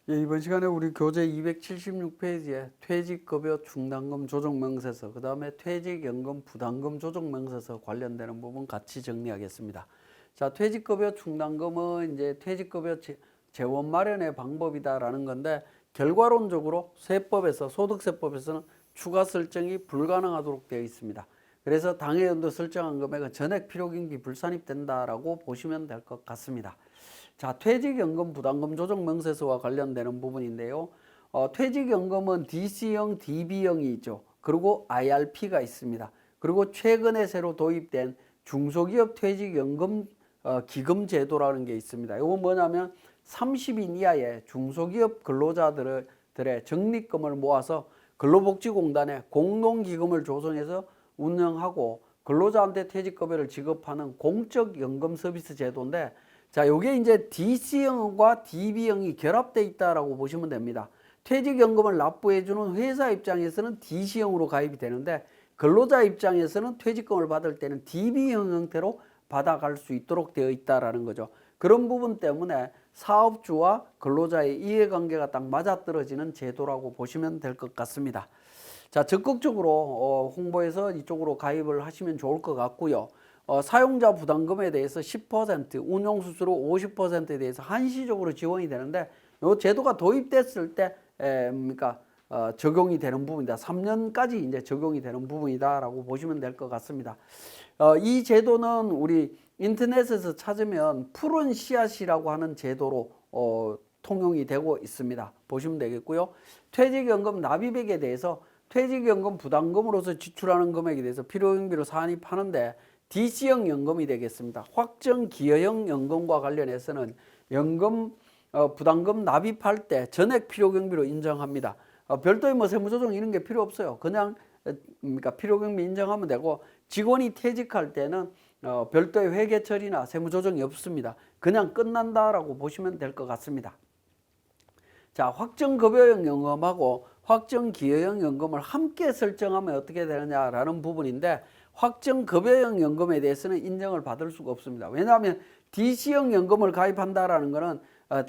예, 이번 시간에 우리 교재 276페이지에 퇴직급여 충당금 조정명세서, 그 다음에 퇴직연금 부담금 조정명세서 관련되는 부분 같이 정리하겠습니다. 자, 퇴직급여 충당금은 이제 퇴직급여 재원 마련의 방법이다라는 건데, 결과론적으로 세법에서, 소득세법에서는 추가 설정이 불가능하도록 되어 있습니다. 그래서 당해연도 설정한 금액은 전액 필요경비 불산입된다라고 보시면 될 것 같습니다. 자, 퇴직연금 부담금 조정 명세서와 관련되는 부분인데요. 퇴직연금은 DC형, DB형이 있죠. 그리고 IRP가 있습니다. 그리고 최근에 새로 도입된 중소기업 퇴직연금 기금 제도라는 게 있습니다. 이건 뭐냐면 30인 이하의 중소기업 근로자들의 적립금을 모아서 근로복지공단에 공동기금을 조성해서 운영하고 근로자한테 퇴직급여를 지급하는 공적연금 서비스 제도인데, 자, 요게 이제 DC형과 DB형이 결합되어 있다라고 보시면 됩니다. 퇴직연금을 납부해주는 회사 입장에서는 DC형으로 가입이 되는데, 근로자 입장에서는 퇴직금을 받을 때는 DB형 형태로 받아갈 수 있도록 되어 있다라는 거죠. 그런 부분 때문에 사업주와 근로자의 이해관계가 딱 맞아떨어지는 제도라고 보시면 될 것 같습니다. 자, 적극적으로 홍보해서 이쪽으로 가입을 하시면 좋을 것 같고요. 사용자 부담금에 대해서 10%, 운용수수료 50%에 대해서 한시적으로 지원이 되는데, 이 제도가 도입됐을 때 적용이 되는 부분이다. 3년까지 이제 적용이 되는 부분이다라고 보시면 될 것 같습니다. 이 제도는 우리 인터넷에서 찾으면 푸른 씨앗이라고 하는 제도로 통용이 되고 있습니다. 보시면 되겠고요. 퇴직연금 납입액에 대해서 퇴직연금 부담금으로서 지출하는 금액에 대해서 필요경비로 산입하는데 DC형 연금이 되겠습니다. 확정기여형 연금과 관련해서는 연금 부담금 납입할 때 전액 필요경비로 인정합니다. 별도의 뭐 세무조정 이런 게 필요 없어요. 그냥 필요경비 인정하면 되고, 직원이 퇴직할 때는 별도의 회계 처리나 세무조정이 없습니다. 그냥 끝난다라고 보시면 될 것 같습니다. 자, 확정급여형 연금하고 확정기여형 연금을 함께 설정하면 어떻게 되느냐라는 부분인데, 확정급여형 연금에 대해서는 인정을 받을 수가 없습니다. 왜냐하면 DC형 연금을 가입한다라는 것은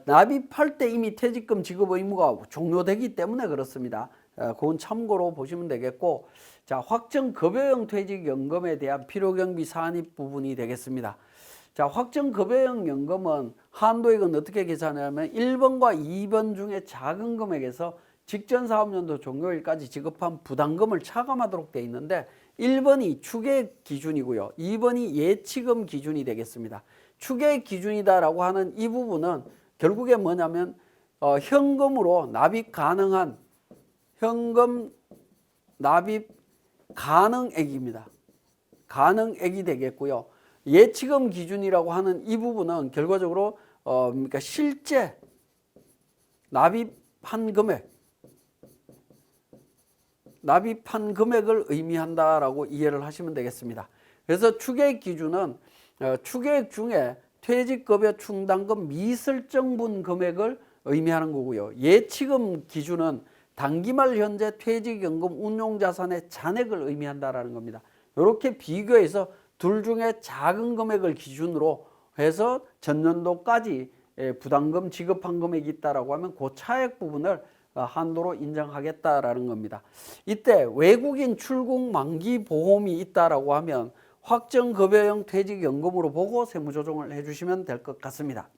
납입할 때 이미 퇴직금 지급 의무가 종료되기 때문에 그렇습니다. 그건 참고로 보시면 되겠고, 자, 확정급여형 퇴직연금에 대한 필요경비 산입 부분이 되겠습니다. 자, 확정급여형 연금은 한도액은 어떻게 계산하냐면 1번과 2번 중에 작은 금액에서 직전 사업연도 종료일까지 지급한 부담금을 차감하도록 되어 있는데, 1번이 추계액 기준이고요. 2번이 예치금 기준이 되겠습니다. 추계액 기준이다라고 하는 이 부분은 결국에 뭐냐면 현금으로 납입 가능한 현금 납입 가능액입니다. 가능액이 되겠고요. 예치금 기준이라고 하는 이 부분은 결과적으로 실제 납입한 금액을 의미한다라고 이해를 하시면 되겠습니다. 그래서 추계액 기준은 추계액 중에 퇴직급여 충당금 미설정분 금액을 의미하는 거고요. 예치금 기준은 단기말 현재 퇴직연금 운용자산의 잔액을 의미한다라는 겁니다. 이렇게 비교해서 둘 중에 작은 금액을 기준으로 해서 전년도까지 부담금 지급한 금액이 있다라고 하면 그 차액 부분을 한도로 인정하겠다라는 겁니다. 이때 외국인 출국 만기 보험이 있다라고 하면 확정급여형 퇴직연금으로 보고 세무조정을 해주시면 될 것 같습니다.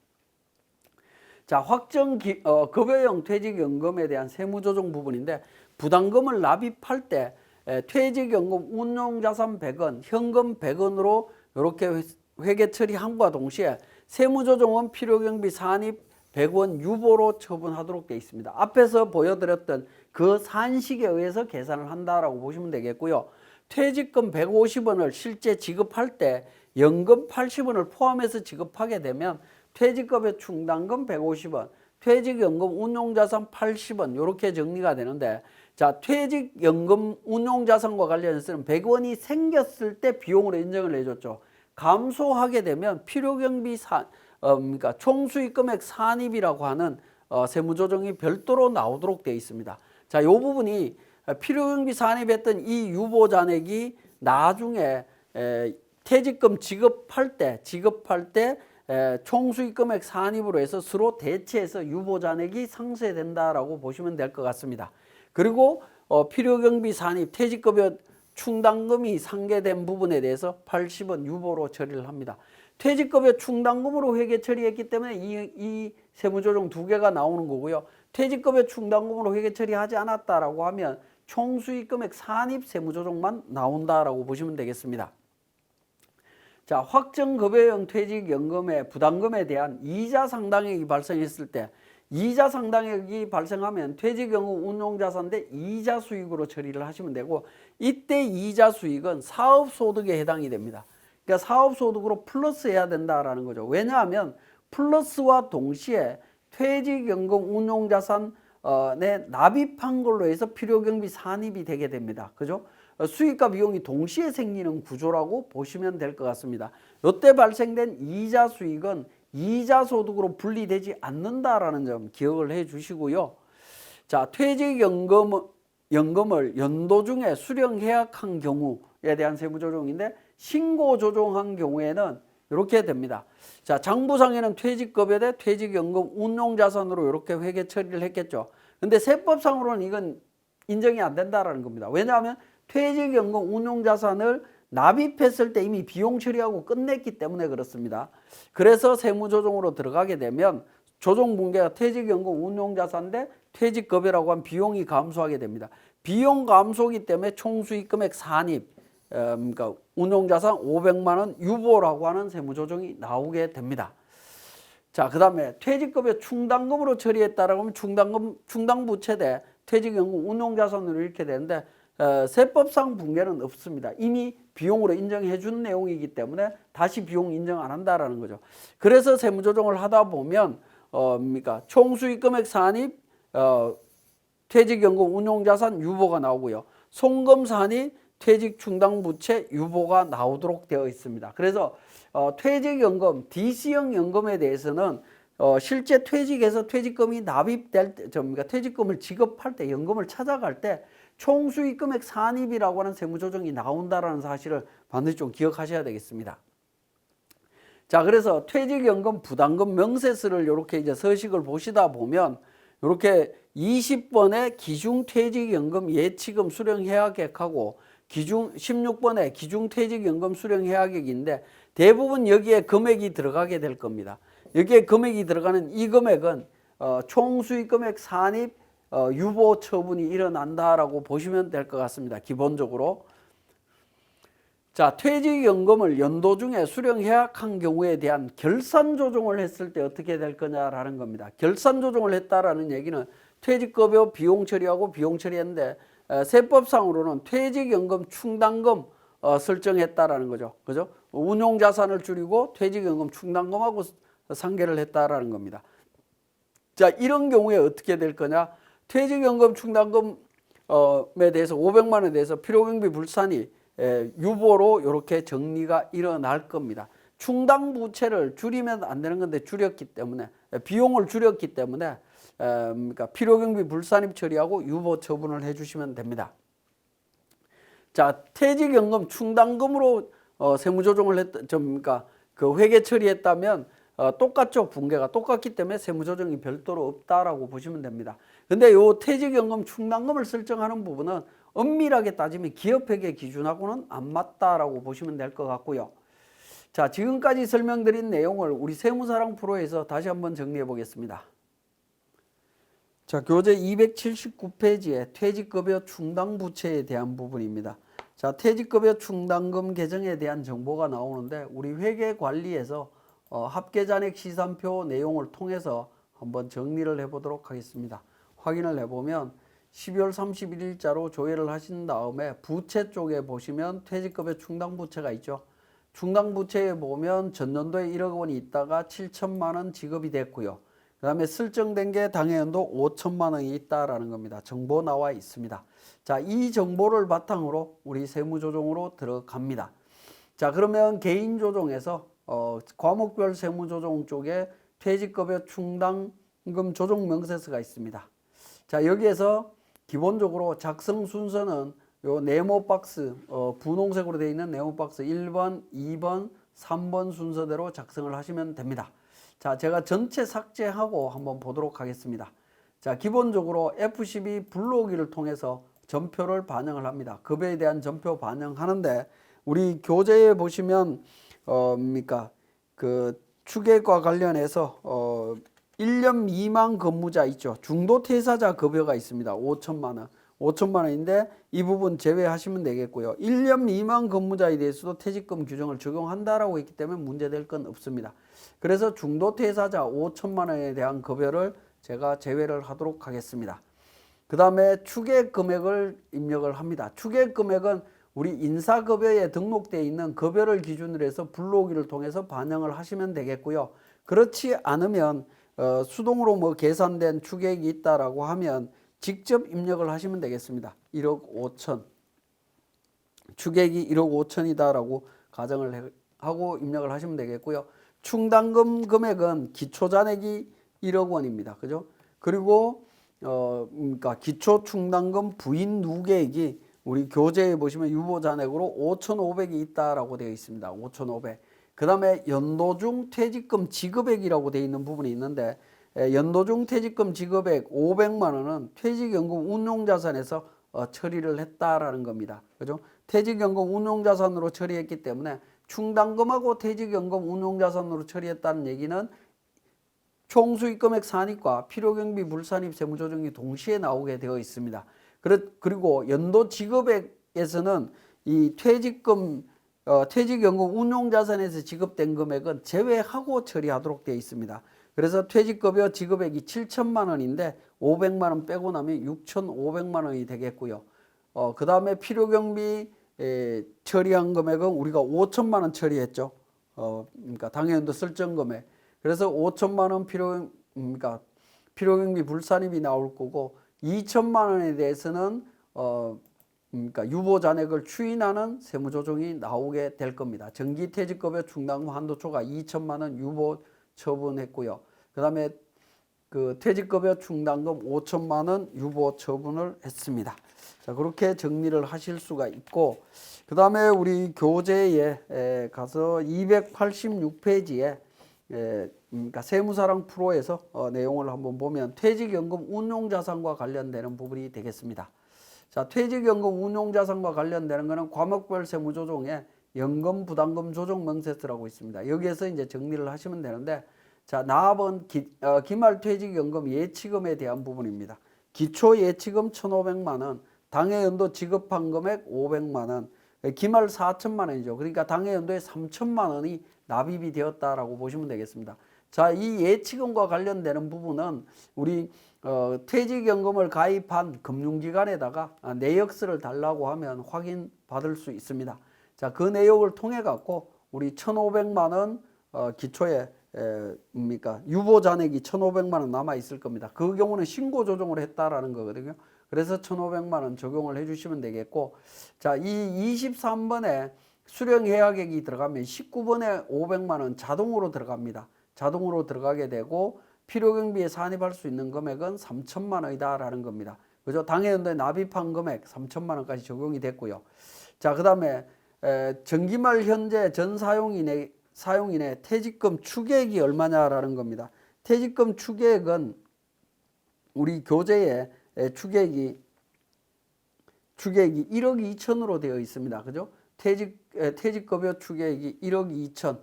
자, 확정급여형 퇴직연금에 대한 세무조정 부분인데, 부담금을 납입할 때 퇴직연금 운용자산 100원, 현금 100원으로 이렇게 회계 처리함과 동시에 세무조정은 필요경비 산입 100원 유보로 처분하도록 되어 있습니다. 앞에서 보여드렸던 그 산식에 의해서 계산을 한다라고 보시면 되겠고요. 퇴직금 150원을 실제 지급할 때 연금 80원을 포함해서 지급하게 되면 퇴직급여 충당금 150원, 퇴직연금 운용자산 80원 이렇게 정리가 되는데, 자, 퇴직연금 운용자산과 관련해서는 100원이 생겼을 때 비용으로 인정을 해줬죠. 감소하게 되면 필요경비 총수익금액 산입이라고 하는 세무조정이 별도로 나오도록 되어 있습니다. 자, 이 부분이 필요경비 산입했던 이 유보잔액이 나중에 퇴직금 지급할 때 총수익 금액 산입으로 해서 서로 대체해서 유보 잔액이 상쇄된다라고 보시면 될 것 같습니다. 그리고 필요경비 산입 퇴직급여 충당금이 상계된 부분에 대해서 80원 유보로 처리를 합니다. 퇴직급여 충당금으로 회계 처리했기 때문에 이 세무조정 두 개가 나오는 거고요. 퇴직급여 충당금으로 회계 처리하지 않았다라고 하면 총수익 금액 산입 세무조정만 나온다라고 보시면 되겠습니다. 자, 확정급여형 퇴직연금의 부담금에 대한 이자 상당액이 발생했을 때 이자 상당액이 발생하면 퇴직연금 운용자산대 이자 수익으로 처리를 하시면 되고 이때 이자 수익은 사업소득에 해당이 됩니다. 그러니까 사업소득으로 플러스해야 된다라는 거죠. 왜냐하면 플러스와 동시에 퇴직연금 운용자산에 납입한 걸로 해서 필요경비 산입이 되게 됩니다. 그죠? 수익과 비용이 동시에 생기는 구조라고 보시면 될 것 같습니다. 이때 발생된 이자 수익은 이자 소득으로 분리되지 않는다라는 점 기억을 해 주시고요. 자, 퇴직연금을 연도 중에 수령 해약한 경우에 대한 세무조정인데 신고 조정한 경우에는 이렇게 됩니다. 자, 장부상에는 퇴직급여 대 퇴직연금 운용자산으로 이렇게 회계 처리를 했겠죠. 근데 세법상으로는 이건 인정이 안 된다라는 겁니다. 왜냐하면 퇴직연금 운용자산을 납입했을 때 이미 비용 처리하고 끝냈기 때문에 그렇습니다. 그래서 세무조정으로 들어가게 되면 조정분계가 퇴직연금 운용자산 대 퇴직급여라고 한 비용이 감소하게 됩니다. 비용 감소기 때문에 총수익 금액 산입, 그러니까 운용자산 500만 원 유보라고 하는 세무조정이 나오게 됩니다. 자, 그 다음에 퇴직급여 충당금으로 처리했다라고 하면 충당부채 대 퇴직연금 운용자산으로 이렇게 되는데 세법상 분계는 없습니다. 이미 비용으로 인정해 준 내용이기 때문에 다시 비용 인정 안 한다라는 거죠. 그래서 세무조정을 하다 보면 그러니까 총수익 금액 산입, 퇴직연금 운용자산 유보가 나오고요. 송금 산입, 퇴직 충당부채 유보가 나오도록 되어 있습니다. 그래서 퇴직연금, DC형 연금에 대해서는 실제 퇴직해서 퇴직금이 납입될 때, 그러니까 퇴직금을 지급할 때, 연금을 찾아갈 때 총수익 금액 산입이라고 하는 세무조정이 나온다라는 사실을 반드시 좀 기억하셔야 되겠습니다. 자, 그래서 퇴직연금 부담금 명세서를 이렇게 이제 서식을 보시다 보면 이렇게 20번의 기중퇴직연금 예치금 수령해약액하고 16번의 기중퇴직연금 수령해약액인데 대부분 여기에 금액이 들어가게 될 겁니다. 여기에 금액이 들어가는 이 금액은 총수익 금액 산입 유보 처분이 일어난다라고 보시면 될 것 같습니다. 기본적으로. 자, 퇴직연금을 연도 중에 수령해약한 경우에 대한 결산 조정을 했을 때 어떻게 될 거냐라는 겁니다. 결산 조정을 했다라는 얘기는 퇴직급여 비용 처리하고 비용 처리했는데 세법상으로는 퇴직연금 충당금 설정했다라는 거죠. 그죠? 운용자산을 줄이고 퇴직연금 충당금하고 상계를 했다라는 겁니다. 자, 이런 경우에 어떻게 될 거냐? 퇴직연금 충당금에 대해서 500만 원에 대해서 필요경비 불산이 유보로 이렇게 정리가 일어날 겁니다. 충당부채를 줄이면 안 되는 건데 줄였기 때문에 비용을 줄였기 때문에 그러니까 필요경비 불산입 처리하고 유보 처분을 해주시면 됩니다. 자, 퇴직연금 충당금으로 세무조정을 그러니까 그 회계 처리했다면 똑같죠. 분계가 똑같기 때문에 세무조정이 별도로 없다라고 보시면 됩니다. 근데 요 퇴직연금 충당금을 설정하는 부분은 엄밀하게 따지면 기업회계 기준하고는 안 맞다라고 보시면 될 것 같고요. 자, 지금까지 설명드린 내용을 우리 세무사랑 프로에서 다시 한번 정리해 보겠습니다. 자, 교재 279페이지에 퇴직급여 충당부채에 대한 부분입니다. 자, 퇴직급여 충당금 계정에 대한 정보가 나오는데 우리 회계관리에서 합계잔액 시산표 내용을 통해서 한번 정리를 해보도록 하겠습니다. 확인을 해보면 12월 31일자로 조회를 하신 다음에 부채 쪽에 보시면 퇴직급여 충당부채가 있죠. 충당부채에 보면 전년도에 1억 원이 있다가 7천만 원 지급이 됐고요. 그 다음에 설정된 게 당해연도 5천만 원이 있다라는 겁니다. 정보 나와 있습니다. 자, 이 정보를 바탕으로 우리 세무조정으로 들어갑니다. 자, 그러면 개인조정에서 과목별 세무조정 쪽에 퇴직급여 충당금 조정 명세서가 있습니다. 자, 여기에서 기본적으로 작성 순서는 요 네모 박스, 분홍색으로 되어 있는 네모 박스 1번, 2번, 3번 순서대로 작성을 하시면 됩니다. 자, 제가 전체 삭제하고 한번 보도록 하겠습니다. 자, 기본적으로 F12 불러오기를 통해서 전표를 반영을 합니다. 급여에 대한 전표 반영하는데 우리 교재에 보시면 그 추계과 관련해서 1년 미만 근무자 있죠. 중도 퇴사자 급여가 있습니다. 5천만 원. 5천만 원인데 이 부분 제외하시면 되겠고요. 1년 미만 근무자에 대해서도 퇴직금 규정을 적용한다라고 했기 때문에 문제될 건 없습니다. 그래서 중도 퇴사자 5천만 원에 대한 급여를 제가 제외를 하도록 하겠습니다. 그 다음에 추계 금액을 입력을 합니다. 추계 금액은 우리 인사급여에 등록되어 있는 급여를 기준으로 해서 불러오기를 통해서 반영을 하시면 되겠고요. 그렇지 않으면 수동으로 뭐 계산된 추계액이 있다라고 하면 직접 입력을 하시면 되겠습니다. 1억 5천. 추계액이 1억 5천이다라고 가정을 하고 입력을 하시면 되겠고요. 충당금 금액은 기초잔액이 1억 원입니다. 그죠? 그리고 그러니까 기초충당금 부인 누계액이 우리 교재에 보시면 유보잔액으로 5,500이 있다라고 되어 있습니다. 5,500. 그 다음에 연도중 퇴직금 지급액이라고 되어 있는 부분이 있는데 연도중 퇴직금 지급액 500만 원은 퇴직연금 운용자산에서 처리를 했다라는 겁니다. 그죠? 퇴직연금 운용자산으로 처리했기 때문에 충당금하고 퇴직연금 운용자산으로 처리했다는 얘기는 총수익금액 산입과 필요경비 불산입 세무조정이 동시에 나오게 되어 있습니다. 그리고 연도 지급액에서는 이 퇴직연금 운용자산에서 지급된 금액은 제외하고 처리하도록 되어 있습니다. 그래서 퇴직급여 지급액이 7천만 원인데 500만 원 빼고 나면 6,500만 원이 되겠고요. 그 다음에 필요경비 처리한 금액은 우리가 5천만 원 처리했죠. 그러니까 당해연도 설정 금액. 그래서 5천만 원 필요경비 불산입이 나올 거고 2천만 원에 대해서는 그러니까 유보잔액을 추인하는 세무조정이 나오게 될 겁니다. 정기퇴직급여 충당금 한도초과 2천만 원 유보 처분했고요. 그 다음에 그 퇴직급여 충당금 5천만 원 유보 처분을 했습니다. 자, 그렇게 정리를 하실 수가 있고, 그 다음에 우리 교재에 가서 286페이지에 그러니까 세무사랑 프로에서 내용을 한번 보면 퇴직연금 운용자산과 관련되는 부분이 되겠습니다. 자, 퇴직연금 운용자산과 관련되는 것은 과목별 세무조정에 연금 부담금 조정 명세서라고 있습니다. 여기에서 이제 정리를 하시면 되는데, 자, 납은 기말퇴직연금 예치금에 대한 부분입니다. 기초 예치금 1,500만 원, 당해연도 지급한 금액 500만 원, 기말 4천만 원이죠. 그러니까 당해연도에 3천만 원이 납입이 되었다라고 보시면 되겠습니다. 자, 이 예치금과 관련되는 부분은 우리 퇴직연금을 가입한 금융기관에다가 내역서를 달라고 하면 확인받을 수 있습니다. 자, 그 내용을 통해 갖고 우리 1,500만 원 기초에 유보잔액이 1,500만 원 남아 있을 겁니다. 그 경우는 신고 조정을 했다라는 거거든요. 그래서 1,500만 원 적용을 해주시면 되겠고, 자, 이 23번에 수령해약액이 들어가면 19번에 500만 원 자동으로 들어갑니다. 자동으로 들어가게 되고 필요경비에 산입할 수 있는 금액은 3천만 원이다라는 겁니다. 그죠? 당해연도에 납입한 금액 3천만 원까지 적용이 됐고요. 자, 그 다음에 정기말 현재 전 사용인의 퇴직금 추계액이 얼마냐라는 겁니다. 퇴직금 추계액은 우리 교재에 추계액이 1억 2천으로 되어 있습니다. 그죠? 퇴직급여 추계액이 1억 2천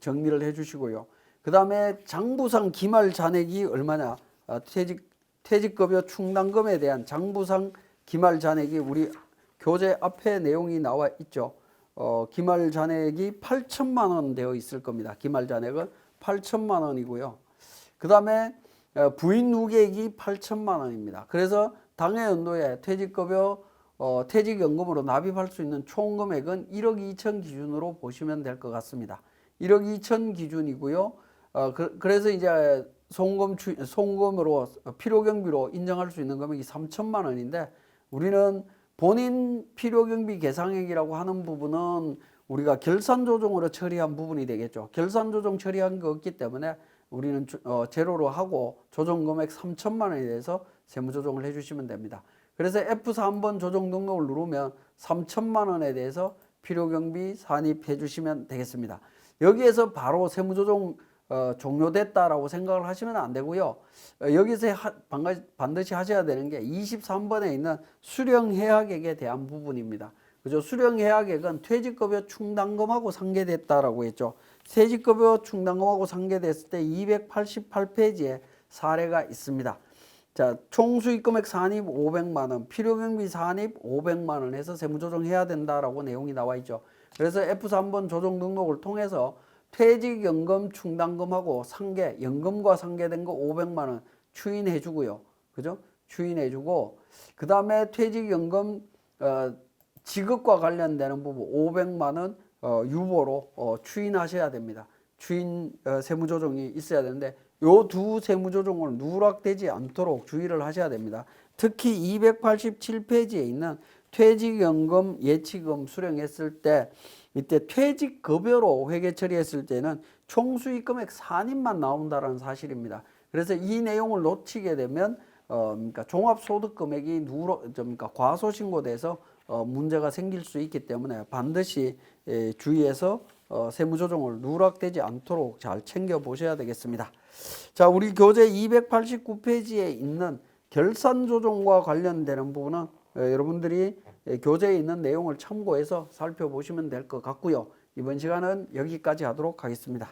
정리를 해주시고요. 그 다음에 장부상 기말 잔액이 얼마냐? 퇴직급여 충당금에 대한 장부상 기말 잔액이 우리 교재 앞에 내용이 나와 있죠. 기말 잔액이 8천만 원 되어 있을 겁니다. 기말 잔액은 8천만 원이고요. 그 다음에 부인 누계액이 8천만 원입니다. 그래서 당해연도에 퇴직급여 퇴직연금으로 납입할 수 있는 총 금액은 1억 2천 기준으로 보시면 될 것 같습니다. 1억 2천 기준이고요. 그래서 이제 송금으로 필요경비로 인정할 수 있는 금액이 3천만 원인데 우리는 본인 필요경비 계상액이라고 하는 부분은 우리가 결산조정으로 처리한 부분이 되겠죠. 결산조정 처리한 게 없기 때문에 우리는 제로로 하고 조정금액 3천만 원에 대해서 세무조정을 해주시면 됩니다. 그래서 F3번 조정 등록을 누르면 3천만 원에 대해서 필요경비 산입해 주시면 되겠습니다. 여기에서 바로 세무조정 종료됐다라고 생각을 하시면 안 되고요. 여기서 반드시 하셔야 되는 게 23번에 있는 수령해약액에 대한 부분입니다. 그죠? 수령해약액은 퇴직급여 충당금하고 상계됐다라고 했죠. 퇴직급여 충당금하고 상계됐을 때 288페이지에 사례가 있습니다. 자, 총 수익금액 산입 500만 원, 필요경비 산입 500만 원 해서 세무조정해야 된다라고 내용이 나와 있죠. 그래서 F3번 조정 등록을 통해서 퇴직연금 충당금하고 상계, 연금과 상계된 거 500만 원 추인해 주고요. 그죠? 추인해 주고, 그 다음에 퇴직연금, 지급과 관련되는 부분 500만 원, 유보로, 추인하셔야 됩니다. 추인, 세무조정이 있어야 되는데, 요 두 세무조정을 누락되지 않도록 주의를 하셔야 됩니다. 특히 287페이지에 있는 퇴직연금 예치금 수령했을 때 이때 퇴직급여로 회계 처리했을 때는 총수익금액 산입만 나온다는 사실입니다. 그래서 이 내용을 놓치게 되면 그러니까 종합소득금액이 그러니까 과소신고돼서 문제가 생길 수 있기 때문에 반드시 주의해서 세무조정을 누락되지 않도록 잘 챙겨 보셔야 되겠습니다. 자, 우리 교재 289페이지에 있는 결산조정과 관련되는 부분은 여러분들이 교재에 있는 내용을 참고해서 살펴보시면 될 것 같고요. 이번 시간은 여기까지 하도록 하겠습니다.